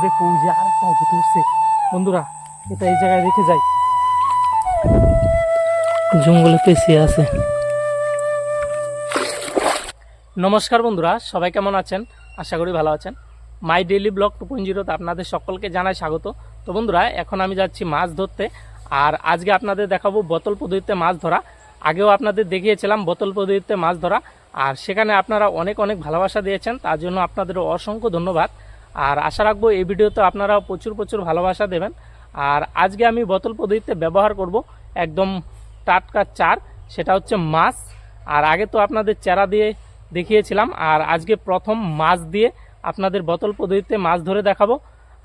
দেখো ওই যে আরেকটা ধরছে বন্ধুরা, এটা এই জায়গায় রেখে যাই। জঙ্গলে পেঁচিয়ে আছে। নমস্কার বন্ধুরা, সবাই কেমন আছেন? আশা করি ভালো আছেন। মাই ডেইলি ব্লগ 2.0তে আপনাদের সকলকে জানাই স্বাগত। তো বন্ধুরা, এখন আমি যাচ্ছি মাছ ধরতে। আর আজকে আপনাদের দেখাবো বোতল পদ্ধতিতে মাছ ধরা। আগেও আপনাদের দেখিয়েছিলাম বোতল পদ্ধতিতে মাছ ধরা, আর সেখানে আপনারা অনেক অনেক ভালোবাসা দিয়েছেন, তার জন্য আপনাদের অসংখ্য ধন্যবাদ। আর আশা রাখবো এই ভিডিওতে আপনারা প্রচুর প্রচুর ভালোবাসা দেবেন। আর আজকে আমি বোতল পদ্ধতিতে ব্যবহার করব একদম টাটকা চার, সেটা হচ্ছে মাছ। আর আগে তো আপনাদের চারা দিয়ে দেখিয়েছিলাম, আর আজকে প্রথম মাছ দিয়ে আপনাদের বোতল পদ্ধতিতে মাছ ধরে দেখাবো।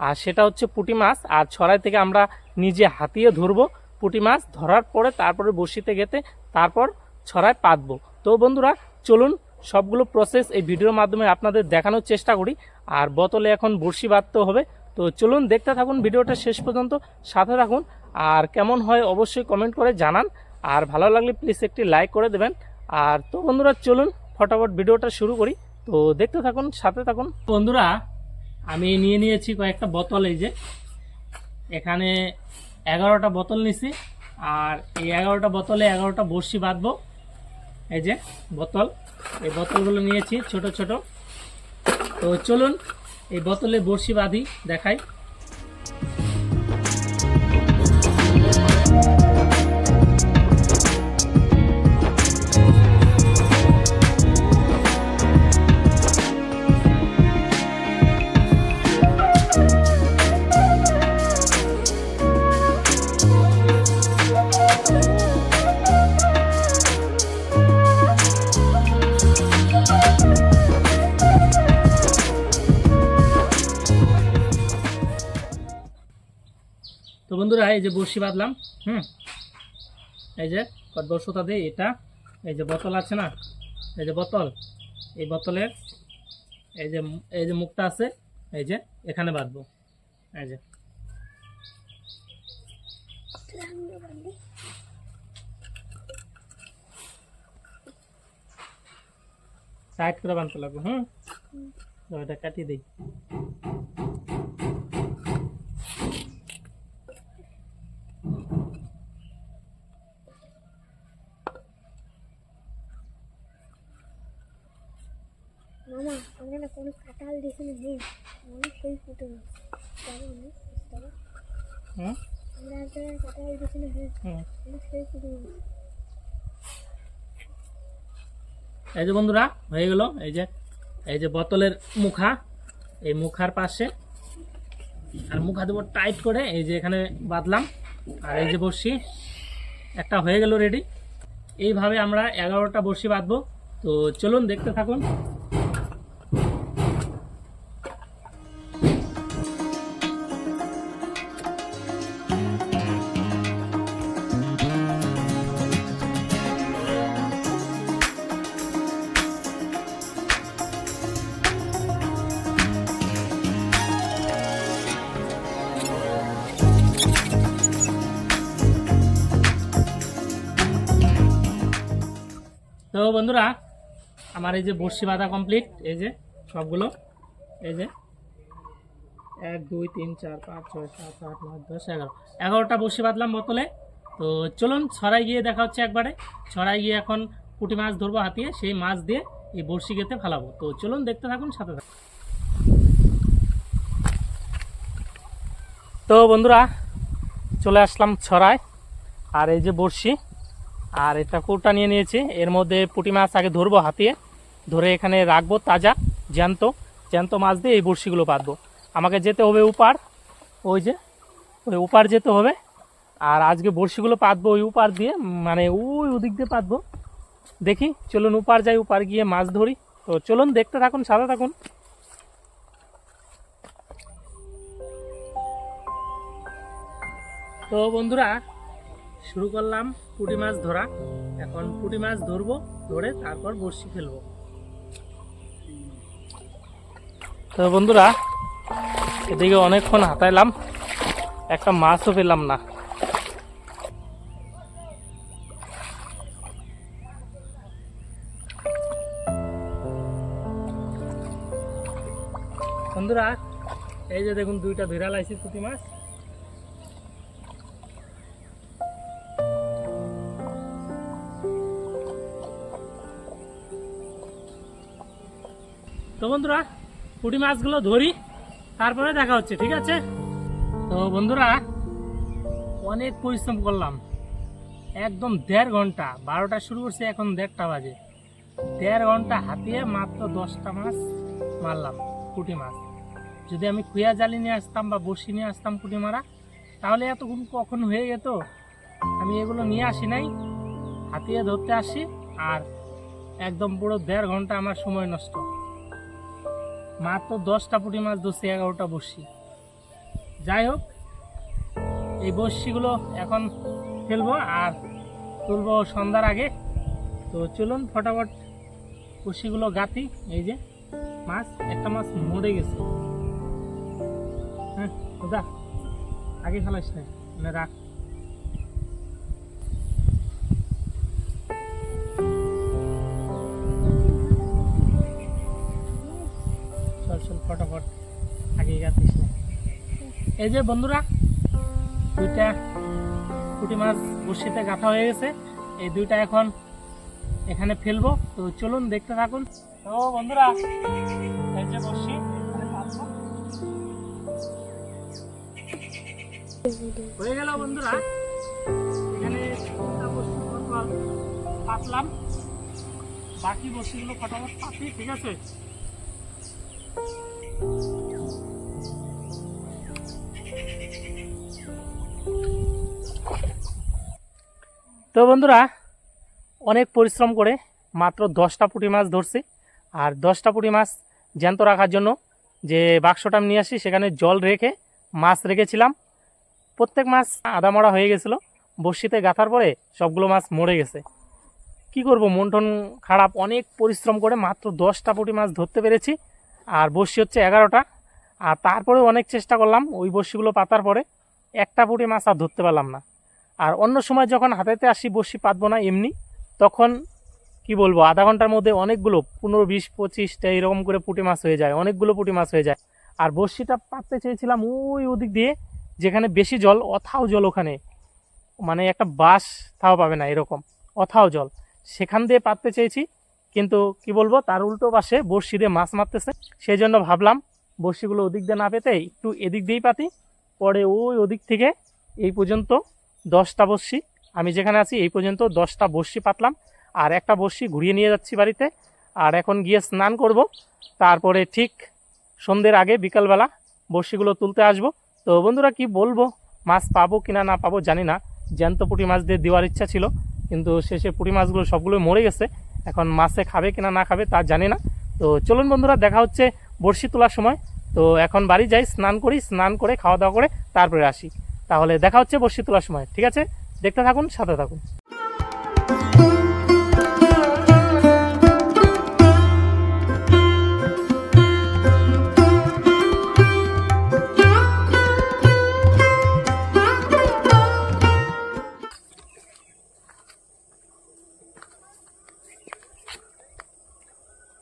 আর সেটা হচ্ছে পুঁটি মাছ। আর ছড়াই থেকে আমরা নিজে হাতিয়ে ধরবো পুঁটি মাছ, ধরার পরে তারপরে বড়শিতে গেতে তারপর ছড়ায় পাতবো। তো বন্ধুরা চলুন সবগুলো প্রসেস এই ভিডিওর মাধ্যমে আপনাদের দেখানোর চেষ্টা করি। আর বোতলে এখন বড়শি বাঁধতে হবে। তো চলুন দেখতে থাকুন ভিডিওটা শেষ পর্যন্ত, সাথে থাকুন। আর কেমন হয় অবশ্যই কমেন্ট করে জানান, আর ভালো লাগলে প্লিজ একটি লাইক করে দেবেন। আর তো বন্ধুরা চলুন ফটাফট ভিডিওটা শুরু করি। তো দেখতে থাকুন, সাথে থাকুন। বন্ধুরা আমি নিয়ে নিয়েছি কয়েকটা বোতল। এই যে এখানে 11টা বোতল নিছি, আর এই 11টা বোতলে 11টা বড়শি বাঁধবো। এই যে বোতল, এই বোতলগুলো নিয়েছি ছোট ছোট। তো চলুন এই বোতলে বড়শি বাঁধি, দেখাই। তো বন্ধুরা এই যে বড়শি বাঁধলাম। এই যে বর্ষতা দিয়ে এটা, এই যে বোতল আছে না, এই যে বোতল, এই বোতলের এই যে মুখটা আছে, এই যে এখানে বাঁধবো। এই যে সাইড করে বাঁধতে লাগবে। তো এটা কাটিয়ে দিই। মামা আমরা না কোনো কাঁঠাল দেখি না, অনেক সেই ফুটে গেছে। আমরা একটা কাঁঠাল দেখি না, অনেক সেই ফুটে গেছে। এই যে বন্ধুরা হয়ে গেল। এই যে বোতলের মুখা, এই মুখার পাশে আর মুখা দেবো টাইট করে। এই যে এখানে বাঁধলাম, আর এই যে বড়শি একটা হয়ে গেল রেডি। এইভাবে আমরা 11টা বড়শি বাঁধবো। তো চলুন দেখতে থাকুন। তো বন্ধুরা আমার এই যে বড়শি বাঁধা কমপ্লিট। এই যে সবগুলো, এই যে 1 2 3 4 5 6 7 8 9 10 11টা বড়শি বাঁধলাম বোতলে। তো চলুন ছড়াই গিয়ে দেখা হচ্ছে একবারে। ছড়াই গিয়ে এখন পুঁটি মাছ ধরবো হাতিয়ে, সেই মাছ দিয়ে এই বড়শি গেতে ফেলাবো। তো চলুন দেখতে থাকুন, সাথে থাকুন। তো বন্ধুরা চলে আসলাম ছড়ায়, আর এই যে বড়শি, আর এটা কৌটা নিয়ে নিয়েছি। এর মধ্যে পুঁটি মাছ আগে ধরবো হাতিয়ে, ধরে এখানে রাখবো তাজা জ্যান্ত জ্যান্ত মাছ দিয়ে এই বড়শিগুলো বাঁধবো। আমাকে যেতে হবে উপার, ওই যে ওই উপার যেতে হবে। আর আজকে বড়শিগুলো পাতবো ওই উপার দিয়ে, মানে ওই ওদিক দিয়ে পাতবো। দেখি চলুন উপার যাই, উপার গিয়ে মাছ ধরি। তো চলুন দেখতে থাকুন, সাথে থাকুন। তো বন্ধুরা শুরু করলাম পুঁটি মাছ ধরা। এখন পুঁটি মাছ ধরবো, ধরে তারপর বড়শি ফেলবো। তো বন্ধুরা এদিকে অনেকক্ষণ হাতাইলাম, একটা মাছও পেলাম না। বন্ধুরা এই যে দেখুন দুইটা ধরা লাইছি পুঁটি মাছ। তো বন্ধুরা পুঁটি মাছগুলো ধরি, তারপরে দেখা হচ্ছে, ঠিক আছে? তো বন্ধুরা অনেক পরিশ্রম করলাম, একদম 1.5 ঘন্টা, 12টা শুরু করছে, এখন 1:30 বাজে। 1.5 ঘন্টা হাতিয়ে মাত্র 10টা মাছ মারলাম, পুঁটি মাছ। যদি আমি খুয়া জালি নিয়ে আসতাম বা বড়শি নিয়ে আসতাম পুঁটি মারা, তাহলে এতক্ষণ কখন হয়ে যেত। আমি এগুলো নিয়ে আসি নাই, হাতিয়ে ধরতে আসি, আর একদম পুরো 1.5 ঘন্টা আমার সময় নষ্ট। মাত্র 10টা পুঁটি মাছ ধরছি, 11টা বড়শি। যাই হোক, এই বড়শিগুলো এখন ফেলবো আর তুলবো সন্ধ্যার আগে। তো চলুন ফটাফট বড়শিগুলো গাঁথি। এই যে মাছ, একটা মাছ মরে গেছে। হ্যাঁ দাদা, আগে ফেলাইস না, মানে রাখ। চল চল ফটাফট, আগে গাঁথিস না। এই যে বন্ধুরা, দুইটা পুঁটি মাছ বড়শিতে গাঁথা হয়ে গেছে। এই দুইটা এখন এখানে ফেলবো। তো চলুন দেখতে থাকুন। তো বন্ধুরা, এই যে বড়শি হয়ে গেল বন্ধুরা। এখানে পাতলাম, বাকি বড়শিগুলো ফটাফট পাতি, ঠিক আছে? তো বন্ধুরা অনেক পরিশ্রম করে মাত্র 10টা পুঁটি মাছ ধরছি। আর 10টা পুঁটি মাছ জ্যান্ত রাখার জন্য যে বাক্সটা আমি নিয়ে আসি, সেখানে জল রেখে মাছ রেখেছিলাম। প্রত্যেক মাছ আধা মরা হয়ে গেছিলো, বড়শিতে গাঁথার পরে সবগুলো মাছ মরে গেছে। কি করব, মন টন খারাপ। অনেক পরিশ্রম করে মাত্র 10টা পুঁটি মাছ ধরতে পেরেছি, আর বড়শি হচ্ছে 11টা। আর তারপরে অনেক চেষ্টা করলাম, ওই বড়শিগুলো পাতার পরে একটা পুঁটি মাছ আর ধরতে পারলাম না। আর অন্য সময় যখন হাতেতে আসি বড়শি পাতবো না এমনি, তখন কি বলবো, আধা ঘন্টার মধ্যে অনেকগুলো 15, 20, 25টা এরকম করে পুঁটি মাছ হয়ে যায়, অনেকগুলো পুঁটি মাছ হয়ে যায়। আর বড়শিটা পাততে চেয়েছিলাম ওই ওদিক দিয়ে, যেখানে বেশি জল, অথাও জল, ওখানে মানে একটা বাঁশ থাও পাবে না, এরকম অথাও জল, সেখান দিয়ে পাততে চেয়েছি। কিন্তু কি বলবো, তার উল্টো পাশে বড়শি দিয়ে মাছ মারতেছে। সেই জন্য ভাবলাম বড়শিগুলো ওদিক দিয়ে না পেতে একটু এদিক দিয়েই পাতি। পরে ওই ওদিক থেকে এই পর্যন্ত 10টা বড়শি, আমি যেখানে আছি এই পর্যন্ত 10টা বড়শি পাতলাম। আর একটা বড়শি ঘুরিয়ে নিয়ে যাচ্ছি বাড়িতে। আর এখন গিয়ে স্নান করব, তারপরে ঠিক সন্ধ্যের আগে বিকালবেলা বড়শিগুলো তুলতে আসব। তো বন্ধুরা কি বলবো, মাছ পাবো কিনা না পাবো জানি না। জ্যান্ত পুঁটি মাছ দিয়ে দেওয়ার ইচ্ছা ছিল, কিন্তু শেষে পুঁটি মাছগুলো সবগুলো মরে গেছে। এখন মাছে খাবে কিনা না খাবে তা জানি না। তো চলুন বন্ধুরা, দেখা হচ্ছে বড়শি তোলার সময়। তো এখন বাড়ি যাই, স্নান করি, স্নান করে খাওয়া দাওয়া করে তারপরে আসি। তাহলে দেখা হচ্ছে বড়শি তোলার সময়, ঠিক আছে? দেখতে থাকুন, সাথে থাকুন।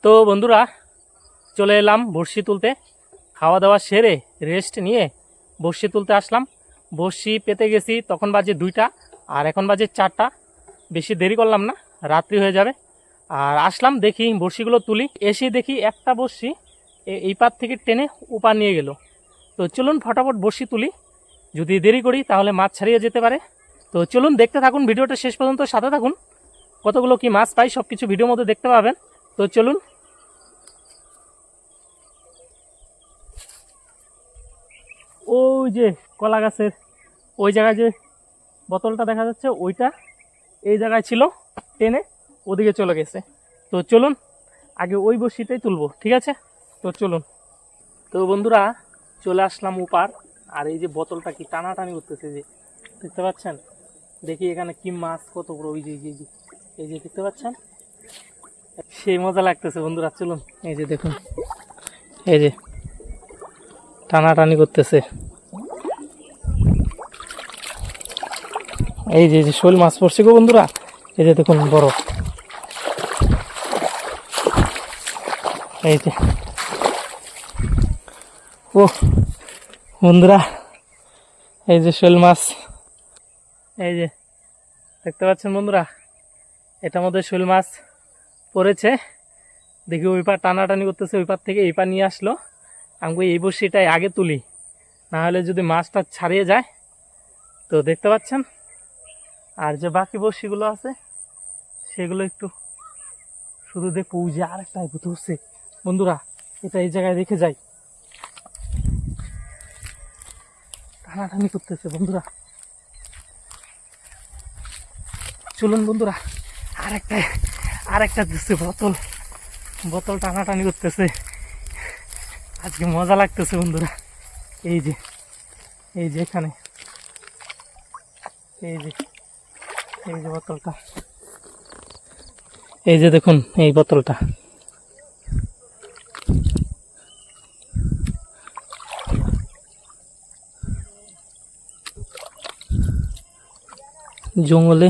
তো বন্ধুরা চলে এলাম বড়শি তুলতে। খাওয়া দাওয়া সেরে রেস্ট নিয়ে বড়শি তুলতে আসলাম। বড়শি পেতে গেছি, তখন বাজে 2টা, আর এখন বাজে 4টা। বেশি দেরি করলাম না, রাত্রি হয়ে যাবে। আর আসলাম, দেখি বড়শিগুলো তুলি। এসে দেখি একটা বড়শি এই পার থেকে টেনে ওপার নিয়ে গেল। তো চলুন ফটাফট বড়শি তুলি, যদি দেরি করি তাহলে মাছ ছাড়িয়ে যেতে পারে। তো চলুন দেখতে থাকুন, ভিডিওটা শেষ পর্যন্ত সাথে থাকুন। কতগুলো কি মাছ পাই সব কিছু ভিডিওর মধ্যে দেখতে পাবেন। তো চলুন। ওই যে কলা গাছের ওই জায়গায় যে বোতলটা দেখা যাচ্ছে, ওইটা এই জায়গায় ছিল, টেনে ওদিকে চলে গেছে। তো চলুন আগে ওই বড়শিটাই তুলবো, ঠিক আছে? তো চলুন। তো বন্ধুরা চলে আসলাম উপার, আর এই যে বোতলটা কি টানাটানি করতেছে, যে দেখতে পাচ্ছেন। দেখি এখানে কি মাছ, কত বড়, ওই যে এই যে দেখতে পাচ্ছেন, সেই মজা লাগতেছে বন্ধুরা। চলুন, এই যে দেখুন, এই যে টানাটানি করতেছে। এই যে শোল মাছ পড়ছে গো বন্ধুরা, এই যে দেখুন বড়, এই যে। ও বন্ধুরা এই যে শোল মাছ, এই যে দেখতে পাচ্ছেন বন্ধুরা, এটার মধ্যে শোল মাছ পড়েছে। দেখি ওই পার টানাটানি করতেছে, ওই পার থেকে এই পার নিয়ে আসলো। আমি এই বড়শিটাই আগে তুলি, না হলে যদি মাছটা ছাড়িয়ে যায়। তো দেখতে পাচ্ছেন, আর যে বাকি বড়শিগুলো আছে সেগুলো একটু শুধু দেখবো। ওই যে আরেকটা ভূত হচ্ছে বন্ধুরা, এটা এই জায়গায় রেখে যাই। টানাটানি করতেছে বন্ধুরা, চলুন বন্ধুরা। আরেকটা দিচ্ছে বোতল, বোতল টানাটানি করতেছে। আজকে মজা লাগতেছে বন্ধুরা। এই যে এখানে এই যে বোতলটা, এই যে দেখুন এই বোতলটা। জঙ্গলে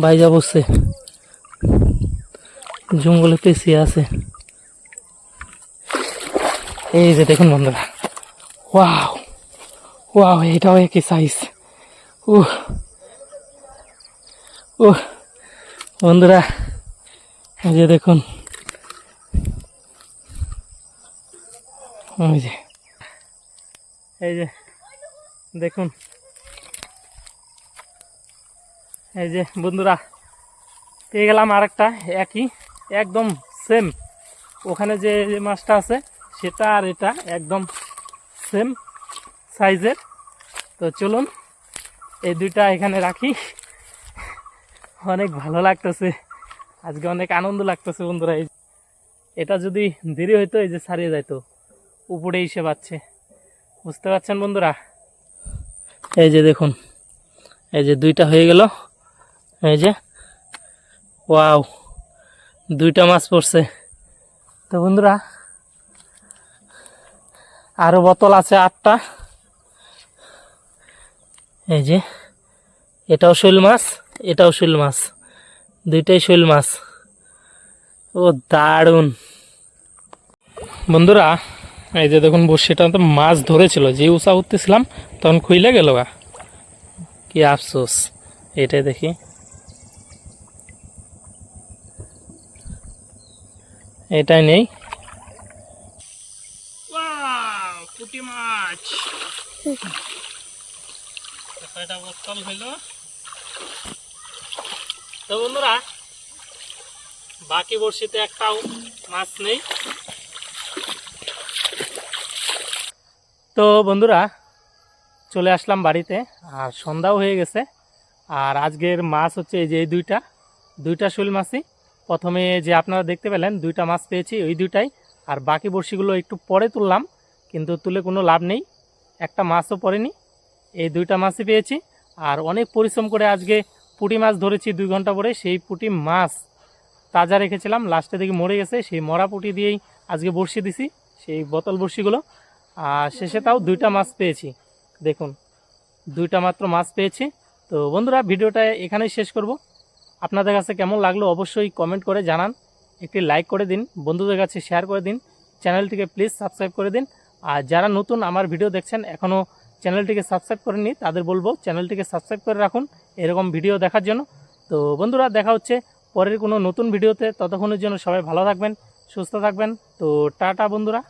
বাইজা বসছে, জঙ্গলে পেঁচিয়ে আছে। এই যে দেখুন বন্ধুরা, ওয়াও ওয়াও, এটাও একই সাইজ। বন্ধুরা এই যে দেখুন, এই যে দেখুন, এই যে বন্ধুরা পেয়ে গেলাম আরেকটা, একই একদম সেম। ওখানে যে মাছটা আছে সেটা আর এটা একদম সেম সাইজের। তো চলুন এই দুইটা এখানে রাখি। অনেক ভালো লাগতেছে আজকে, অনেক আনন্দ লাগতেছে বন্ধুরা। এটা যদি দেরি হইতো এই যে ছাড়িয়ে যাইতো, উপরে এসে পাচ্ছে, বুঝতে পারছেন বন্ধুরা। এই যে দেখুন, এই যে দুইটা হয়ে গেল। এই যে ওয়াও, দুইটা মাছ পড়ছে। তো বন্ধুরা আরো বোতল আছে 8টা। এই যে এটাও শোল মাছ, এটাও শোল মাছ, দুইটাই শোল মাছ। ও দারুণ বন্ধুরা। এই যে দেখুন বড়শিটা তো মাছ ধরেছিল, যে উঁচা উঠতেছিলাম তখন খুইলে গেল গা, কি আফসোস। এটাই দেখি, এটাই নেই। পুঁটি মাছ কয়টা বোতল হইল। তো বন্ধুরা বাকি বড়শিতে একটাও মাছ নেই। তো বন্ধুরা চলে আসলাম বাড়িতে, আর সন্ধ্যাও হয়ে গেছে। আর আজকের মাছ হচ্ছে এই যে এই দুইটা শোল মাছই। প্রথমে যে আপনারা দেখতে পেলেন দুইটা মাছ পেয়েছি, ওই দুইটাই। আর বাকি বড়শিগুলো একটু পরে তুললাম, কিন্তু তুলে কোনো লাভ নেই, একটা মাছও পড়েনি। এই দুইটা মাছই পেয়েছি। আর অনেক পরিশ্রম করে আজকে পুঁটি মাছ ধরেছি 2 ঘন্টা পরে। সেই পুঁটি মাছ তাজা রেখেছিলাম, লাস্টে দেখি মরে গেছে। সেই মরা পুঁটি দিয়েই আজকে বড়শি দিছি, সেই বোতল বড়শিগুলো। আর শেষে তাও 2টা মাছ পেয়েছি, দেখুন 2টা মাত্র মাছ পেয়েছি। তো বন্ধুরা ভিডিওটা এখানেই শেষ করব। আপনাদের কাছে কেমন লাগলো অবশ্যই কমেন্ট করে জানান, একটি লাইক করে দিন, বন্ধুদের কাছে শেয়ার করে দিন, চ্যানেলটিকে প্লিজ সাবস্ক্রাইব করে দিন। আর যারা নতুন আমার ভিডিও দেখছেন এখনও চ্যানেলটিকে সাবস্ক্রাইব করেননি, তাদের বলবো চ্যানেলটিকে সাবস্ক্রাইব করে রাখুন এরকম ভিডিও দেখার জন্য। তো বন্ধুরা দেখা হচ্ছে পরের কোনো নতুন ভিডিওতে, ততক্ষণের জন্য সবাই ভালো থাকবেন, সুস্থ থাকবেন। তো টাটা বন্ধুরা।